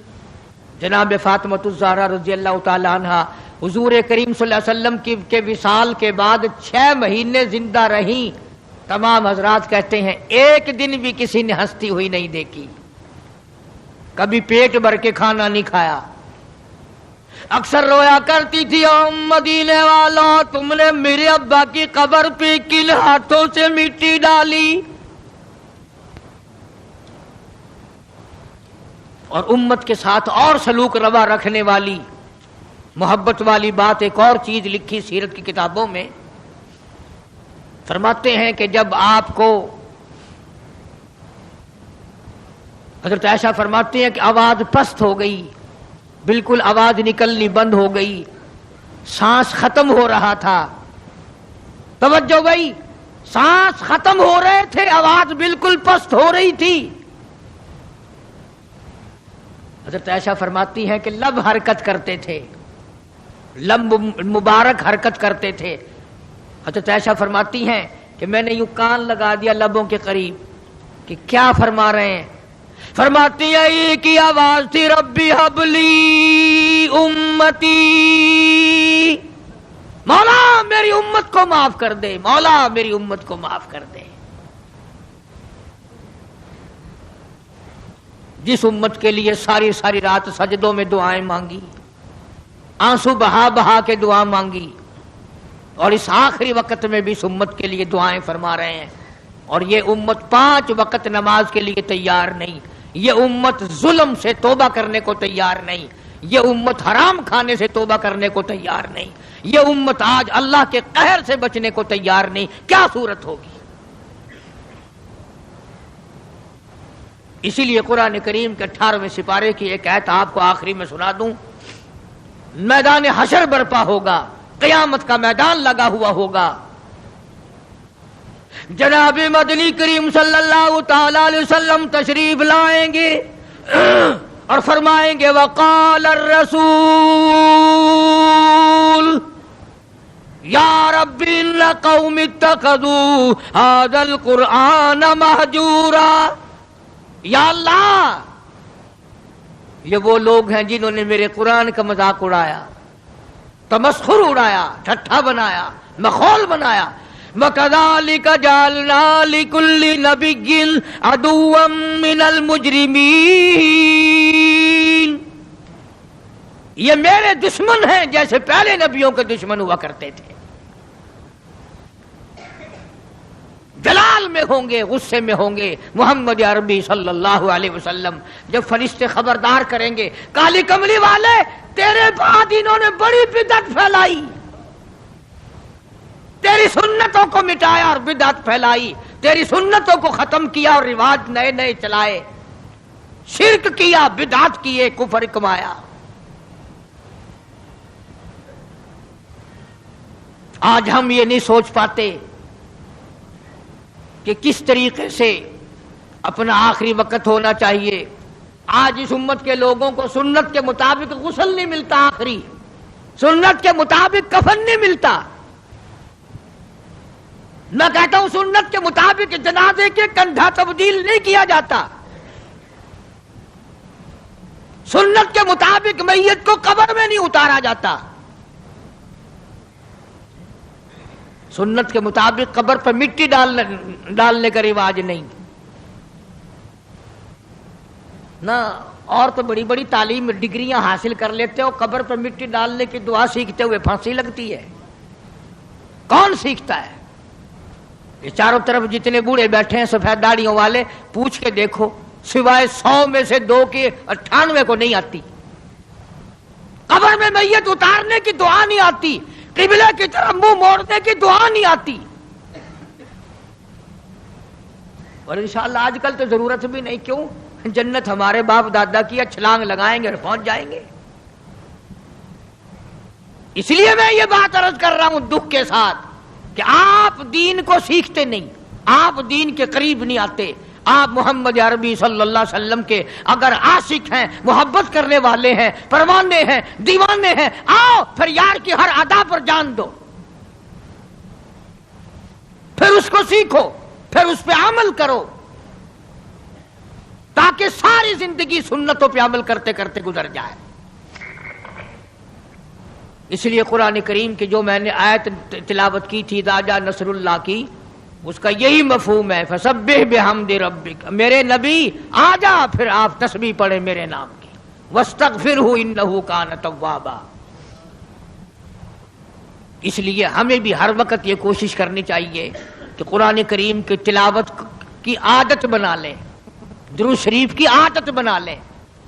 جناب فاطمۃ الزہرا رضی اللہ تعالی عنہا حضور کریم صلی اللہ علیہ وسلم کے وصال کے بعد 6 مہینے زندہ رہیں۔ تمام حضرات کہتے ہیں ایک دن بھی کسی نے ہنستی ہوئی نہیں دیکھی، کبھی پیٹ بھر کے کھانا نہیں کھایا، اکثر رویا کرتی تھی او مدینے والوں تم نے میرے ابا کی قبر پہ کن ہاتھوں سے مٹی ڈالی۔ اور امت کے ساتھ اور سلوک روا رکھنے والی، محبت والی بات ایک اور چیز لکھی سیرت کی کتابوں میں، فرماتے ہیں کہ جب آپ کو حضرت عائشہ فرماتی ہیں کہ آواز پست ہو گئی، بالکل آواز نکلنی بند ہو گئی، سانس ختم ہو رہا تھا۔ توجہ گئی، سانس ختم ہو رہے تھے، آواز بالکل پست ہو رہی تھی۔ حضرت عائشہ فرماتی ہیں کہ لب حرکت کرتے تھے، لب مبارک حرکت کرتے تھے۔ حضرت عائشہ فرماتی ہیں کہ میں نے یوں کان لگا دیا لبوں کے قریب کہ کیا فرما رہے ہیں۔ فرماتی ہیں ایک ہی آواز تھی ربی حبلی امتی، مولا میری امت کو معاف کر دے، مولا میری امت کو معاف کر دے۔ جس امت کے لیے ساری ساری رات سجدوں میں دعائیں مانگی، آنسو بہا بہا کے دعا مانگی، اور اس آخری وقت میں بھی اس امت کے لیے دعائیں فرما رہے ہیں۔ اور یہ امت 5 وقت نماز کے لیے تیار نہیں، یہ امت ظلم سے توبہ کرنے کو تیار نہیں، یہ امت حرام کھانے سے توبہ کرنے کو تیار نہیں، یہ امت آج اللہ کے قہر سے بچنے کو تیار نہیں، کیا صورت ہوگی؟ اسی لیے قرآن کریم کے 18ویں سپارے کی ایک آیت آپ کو آخری میں سنا دوں۔ میدان حشر برپا ہوگا، قیامت کا میدان لگا ہوا ہوگا، جناب مدنی کریم صلی اللہ تعالی علیہ وسلم تشریف لائیں گے اور فرمائیں گے وقال الرسول یا رب ان قوم اتخذوا هذا القرآن مہجورا، یا اللہ یہ وہ لوگ ہیں جنہوں نے میرے قرآن کا مذاق اڑایا، تمسخر اڑایا، ٹھٹھا بنایا، مخول بنایا۔ وَكَذَلِكَ جَعَلْنَا لِكُلِّ نَبِيٍّ عَدُوًّا مِّنَ الْمُجْرِمِينَ، یہ میرے دشمن ہیں جیسے پہلے نبیوں کے دشمن ہوا کرتے تھے، جلال میں ہوں گے، غصے میں ہوں گے۔ محمد عربی صلی اللہ علیہ وسلم جب فرشتے خبردار کریں گے کالی کملی والے تیرے بعد انہوں نے بڑی بدعت پھیلائی، تیری سنتوں کو مٹایا اور بدعت پھیلائی، تیری سنتوں کو ختم کیا اور رواج نئے نئے چلائے، شرک کیا، بدعت کیے، کفر کمایا۔ آج ہم یہ نہیں سوچ پاتے کہ کس طریقے سے اپنا آخری وقت ہونا چاہیے۔ آج اس امت کے لوگوں کو سنت کے مطابق غسل نہیں ملتا، آخری سنت کے مطابق کفن نہیں ملتا۔ میں کہتا ہوں سنت کے مطابق جنازے کے کندھا تبدیل نہیں کیا جاتا، سنت کے مطابق میت کو قبر میں نہیں اتارا جاتا، سنت کے مطابق قبر پر مٹی ڈالنے کا رواج نہیں نہ۔ اور تو بڑی بڑی تعلیم ڈگریاں حاصل کر لیتے ہو، قبر پر مٹی ڈالنے کی دعا سیکھتے ہوئے پھانسی لگتی ہے، کون سیکھتا ہے؟ یہ چاروں طرف جتنے بوڑھے بیٹھے ہیں سفید داڑھیوں والے، پوچھ کے دیکھو سوائے 100 میں سے 2 کے 98 کو نہیں آتی، قبر میں میت اتارنے کی دعا نہیں آتی، قبلہ کی طرف منہ موڑنے کی دعا نہیں آتی۔ اور انشاءاللہ آج کل تو ضرورت بھی نہیں، کیوں؟ جنت ہمارے باپ دادا کی ہے، چھلانگ لگائیں گے اور پہنچ جائیں گے۔ اس لیے میں یہ بات عرض کر رہا ہوں دکھ کے ساتھ کہ آپ دین کو سیکھتے نہیں، آپ دین کے قریب نہیں آتے۔ آپ محمد عربی صلی اللہ علیہ وسلم کے اگر عاشق ہیں، محبت کرنے والے ہیں، پروانے ہیں، دیوانے ہیں، آؤ پھر یار کی ہر ادا پر جان دو، پھر اس کو سیکھو، پھر اس پہ عمل کرو، تاکہ ساری زندگی سنتوں پہ عمل کرتے کرتے گزر جائے۔ اس لیے قرآن کریم کی جو میں نے آیت تلاوت کی تھی اذا جاء نصر اللہ کی، اس کا یہی مفہوم ہے فسبح بحمد ربک، میرے نبی آ جا پھر آپ تسبیح پڑھیں میرے نام کی، واستغفرہ انہ کان توابا۔ اس لیے ہمیں بھی ہر وقت یہ کوشش کرنی چاہیے کہ قرآن کریم کی تلاوت کی عادت بنا لیں، درود شریف کی عادت بنا لیں،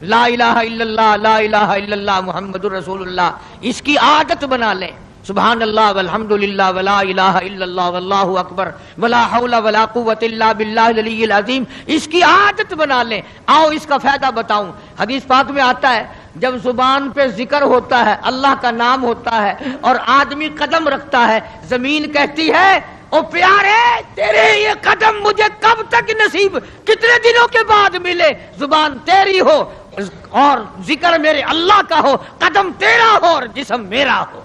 لا الہ الا اللہ، لا الہ الا اللہ محمد الرسول اللہ، اس کی عادت بنا لیں، سبحان اللہ والحمد للہ ولا الہ الا اللہ واللہ اکبر ولا حول ولا قوت الا باللہ العلی العظیم، اس کی عادت بنا لیں۔ آؤ اس کا فائدہ بتاؤں، حدیث پاک میں آتا ہے جب زبان پہ ذکر ہوتا ہے، اللہ کا نام ہوتا ہے اور آدمی قدم رکھتا ہے، زمین کہتی ہے او پیارے تیرے یہ قدم مجھے کب تک نصیب، کتنے دنوں کے بعد ملے، زبان تیری ہو اور ذکر میرے اللہ کا ہو، قدم تیرا ہو اور جسم میرا ہو۔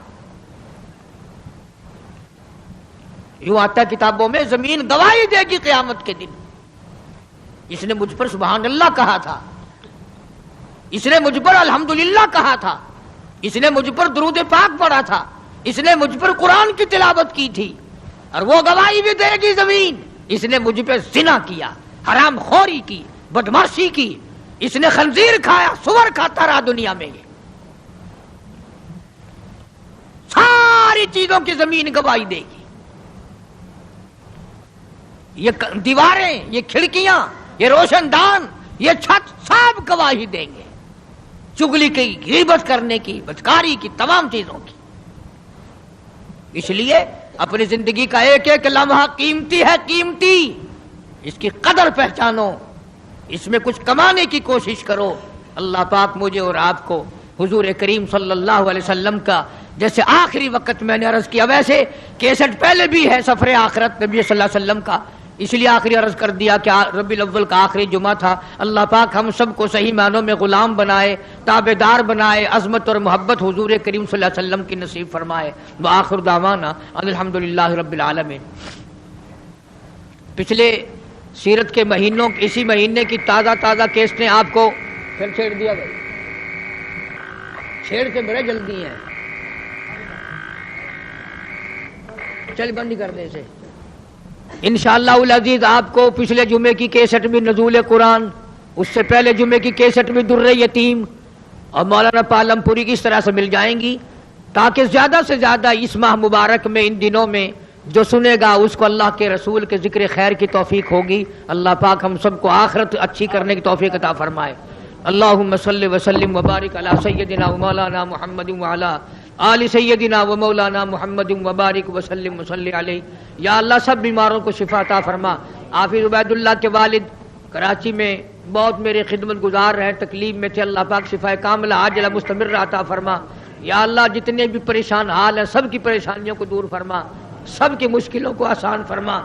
یوں آتا ہے کتابوں میں زمین گواہی دے گی قیامت کے دن، اس نے مجھ پر سبحان اللہ کہا تھا، اس نے مجھ پر الحمدللہ کہا تھا، اس نے مجھ پر درود پاک پڑھا تھا، اس نے مجھ پر قرآن کی تلاوت کی تھی، اور وہ گواہی بھی دے گی زمین اس نے مجھ پہ زنا کیا، حرام خوری کی، بدماشی کی، اس نے خنزیر کھایا، سور کھاتا رہا دنیا میں، یہ ساری چیزوں کی زمین گواہی دے گی۔ یہ دیواریں، یہ کھڑکیاں، یہ روشن دان، یہ چھت سب گواہی دیں گے چگلی کی، غیبت کرنے کی، بدکاری کی، تمام چیزوں کی۔ اس لیے اپنی زندگی کا ایک ایک لمحہ قیمتی ہے، قیمتی، اس کی قدر پہچانو، اس میں کچھ کمانے کی کوشش کرو۔ اللہ پاک مجھے اور آپ کو حضور کریم صلی اللہ علیہ وسلم کا جیسے آخری وقت میں نے عرض کیا، ویسے کیسٹ پہلے بھی ہے سفر آخرت نبی صلی اللہ علیہ وسلم کا، اس لیے آخری عرض کر دیا کہ ربیع الاول کا آخری جمعہ تھا۔ اللہ پاک ہم سب کو صحیح معنوں میں غلام بنائے، تابعدار بنائے، عظمت اور محبت حضور کریم صلی اللہ علیہ وسلم کی نصیب فرمائے۔ وآخر دعوانا ان الحمدللہ رب العالمین۔ پچھلے سیرت کے مہینوں، اسی مہینے کی تازہ کیسٹیں آپ کو پھر چھیڑ دیا گیا، چھیڑ کے بڑے جلدی ہیں، چل بند کر دیں اسے۔ انشاءاللہ العزیز آپ کو پچھلے جمعے کی کیسٹ میں نزول قرآن، اس سے پہلے جمعے کی کیسٹ میں در یتیم اور مولانا پالم پوری کی اس طرح سے مل جائیں گی، تاکہ زیادہ سے زیادہ اس ماہ مبارک میں، ان دنوں میں جو سنے گا اس کو اللہ کے رسول کے ذکر خیر کی توفیق ہوگی۔ اللہ پاک ہم سب کو آخرت اچھی کرنے کی توفیق عطا فرمائے۔ اللہم صلی وسلم وبارک علی سیدنا و مولانا محمد وعلی آل سیدنا و مولانا محمد وبارک وسلم وصلی علیہ۔ یا اللہ سب بیماروں کو شفا عطا فرما۔ حافظ عبید اللہ کے والد کراچی میں بہت میرے خدمت گزار رہے، تکلیف میں تھے، اللہ پاک شفا کاملہ عاجلہ مستمر عطا فرما۔ یا اللہ جتنے بھی پریشان حال ہیں سب کی پریشانیوں کو دور فرما، سب کی مشکلوں کو آسان فرما،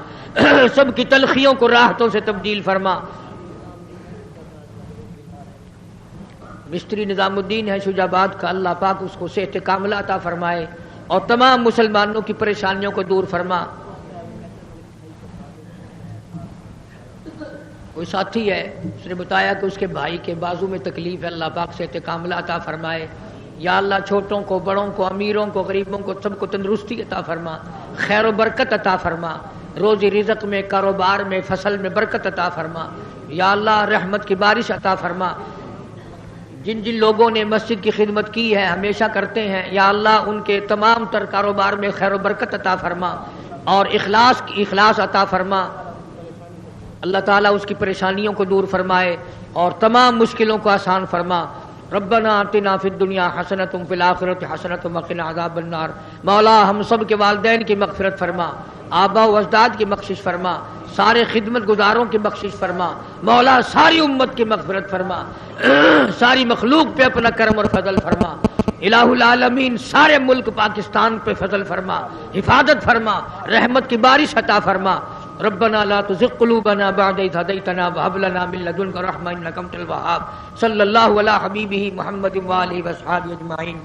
سب کی تلخیوں کو راحتوں سے تبدیل فرما۔ مستری نظام الدین ہے شجاع آباد کا، اللہ پاک اس کو صحت کاملہ عطا فرمائے اور تمام مسلمانوں کی پریشانیوں کو دور فرما۔ کوئی ساتھی ہے، اس نے بتایا کہ اس کے بھائی کے بازو میں تکلیف ہے، اللہ پاک صحت کاملہ عطا فرمائے۔ یا اللہ چھوٹوں کو، بڑوں کو، امیروں کو، غریبوں کو، سب کو تندرستی عطا فرما، خیر و برکت عطا فرما، روزی رزق میں، کاروبار میں، فصل میں برکت عطا فرما۔ یا اللہ رحمت کی بارش عطا فرما۔ جن جن لوگوں نے مسجد کی خدمت کی ہے، ہمیشہ کرتے ہیں، یا اللہ ان کے تمام تر کاروبار میں خیر و برکت عطا فرما اور اخلاص عطا فرما۔ اللہ تعالیٰ اس کی پریشانیوں کو دور فرمائے اور تمام مشکلوں کو آسان فرما۔ ربنا آتنا فی الدنیا حسنۃ وفی الآخرۃ حسنۃ وقنا عذاب النار۔ مولا ہم سب کے والدین کی مغفرت فرما، آباء و اجداد کی بخشش فرما، سارے خدمت گزاروں کی بخشش فرما، مولا ساری امت کی مغفرت فرما، ساری مخلوق پہ اپنا کرم اور فضل فرما۔ الہ العالمین سارے ملک پاکستان پہ فضل فرما، حفاظت فرما، رحمت کی بارش عطا فرما۔ ربنا لا تزغ قلوبنا بعد إذ هديتنا وهب لنا من لدنك رحمة إنك أنت الوهاب۔ صلی اللہ علی حبیبہ محمد وآلہ وصحبہ اجمعین۔